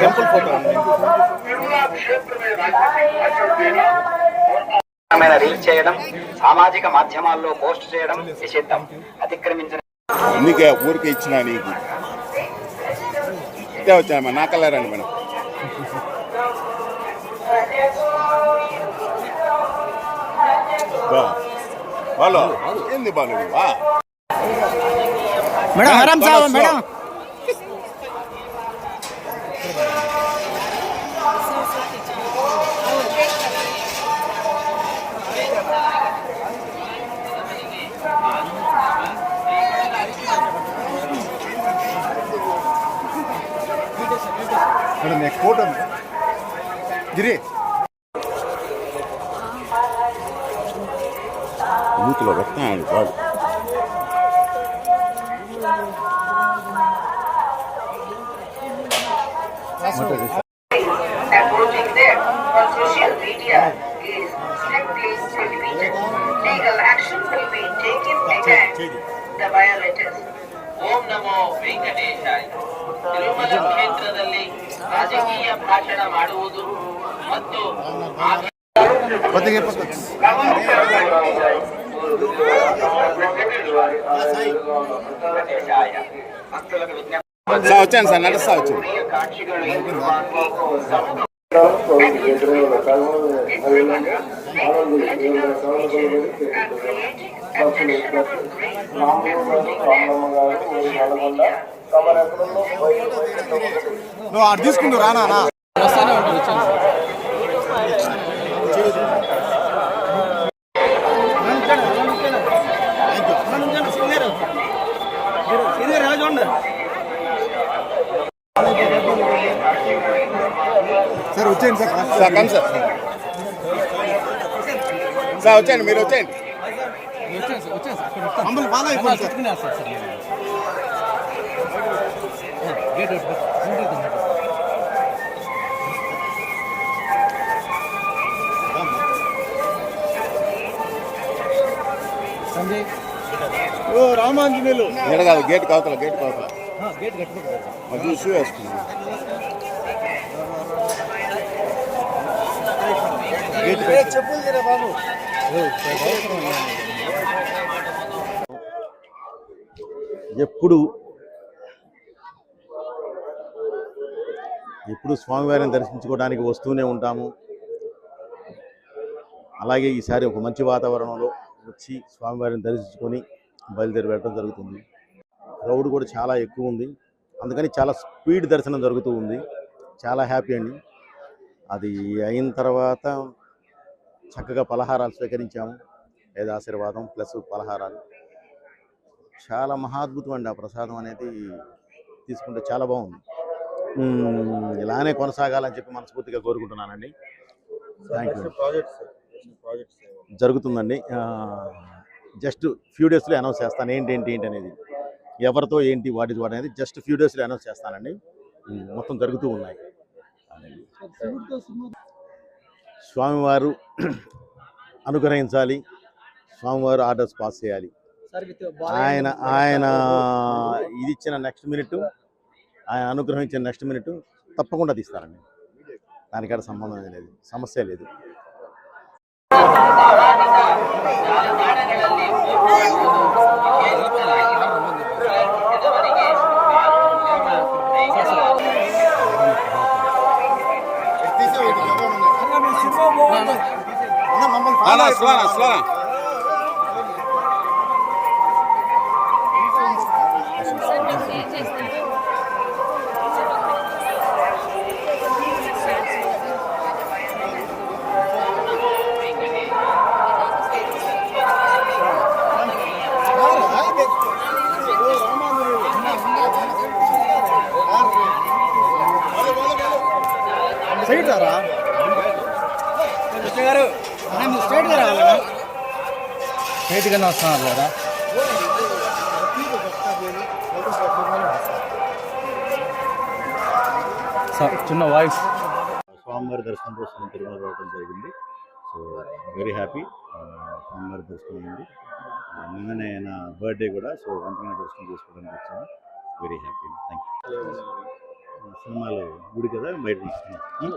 Temple photo reel చేయడం, సామాజిక మాధ్యమాల్లో పోస్ట్ చేయడం నిషిద్ధం. అతిక్రమించిన అందుకే ఊరికి ఇచ్చిన నీకు ఇదే వచ్చానమ్మా, నా కలరండి మేడం. బాలో ఏంది బాలు మేడం ఆరామ్ sir madam. Madam next photo గిరి మూతిలో వస్తున్నాడు వాడు. Approaching them on social media is strictly prohibited. Legal action will be taken against the violators. ಓಂ ನಮೋ ವೆಂಕಟೇಶಾಯ. ತಿರುಮಲ ಕ್ಷೇತ್ರದಲ್ಲಿ ರಾಜಕೀಯ ಭಾಷಣ ಮಾಡುವುದು ಮತ್ತು వచ్చాను సార్, నడుస్తా వచ్చాను. నువ్వు అటు తీసుకుంటూ రానా వస్తానే ఉంటుంది. సార్ వచ్చేయండి sir. Sir come sir. Sir వచ్చేయండి, మీరు వచ్చేయండి. మమ్మల్ని ఫాలో అయిపోయింది సార్. సంజయ్ ఓ రామాంజనేయులు ఇక్కడ కాదు, గేట్ కావతల, గేట్ కావతల గేట్ కట్టుకుంటారు. అది షూ వేసుకున్నాను. చెప్పులు తీరా బాబు. ఎప్పుడు స్వామివారిని దర్శించుకోవడానికి వస్తూనే ఉంటాము. అలాగే ఈసారి ఒక మంచి వాతావరణంలో వచ్చి స్వామివారిని దర్శించుకొని బయలుదేరి వెళ్ళడం జరుగుతుంది. క్రౌడ్ కూడా చాలా ఎక్కువ ఉంది, అందుకని చాలా స్పీడ్ దర్శనం జరుగుతూ ఉంది. చాలా హ్యాపీ అండి. అది అయిన తర్వాత చక్కగా పలహారాలు స్వీకరించాము. వేదాశీర్వాదం ప్లస్ పలహారాలు చాలా మహాద్భుతం అండి. ఆ ప్రసాదం అనేది తీసుకుంటే చాలా బాగుంది. ఇలానే కొనసాగాలని చెప్పి మనస్ఫూర్తిగా కోరుకుంటున్నానండి. Thank you. జరుగుతుందండి. జస్ట్ ఫ్యూ డేస్లో అనౌన్స్ చేస్తాను ఏంటి అనేది, ఎవరితో ఏంటి వాట్ అనేది జస్ట్ ఫ్యూ డేస్లో అనౌన్స్ చేస్తానండి. మొత్తం జరుగుతూ ఉన్నాయి. స్వామివారు అనుగ్రహించాలి, స్వామివారు ఆర్డర్స్ పాస్ చేయాలి. ఆయన ఇది ఇచ్చిన నెక్స్ట్ మినిట్, ఆయన అనుగ్రహించిన నెక్స్ట్ మినిట్ తప్పకుండా తీస్తారండి. దానికాడ సంబంధం లేదు, సమస్య లేదు. స్లోనా సైడ్ రారా గారు, స్ట్రైట్ గా రావాలా? స్ట్రైట్ గానే వస్తున్నారు కదా. చిన్న వాయిస్. స్వామివారి దర్శనం కోసం తిరుమల రావడం జరిగింది. So very happy. స్వామివారి దర్శనం అయింది. నిన్ననే నా బర్త్డే కూడా, సో వెంటనే దర్శనం చేసుకోవడానికి వచ్చాను. Very happy. Thank you. సినిమాలో గుడి కదా బయట తీసుకున్నాం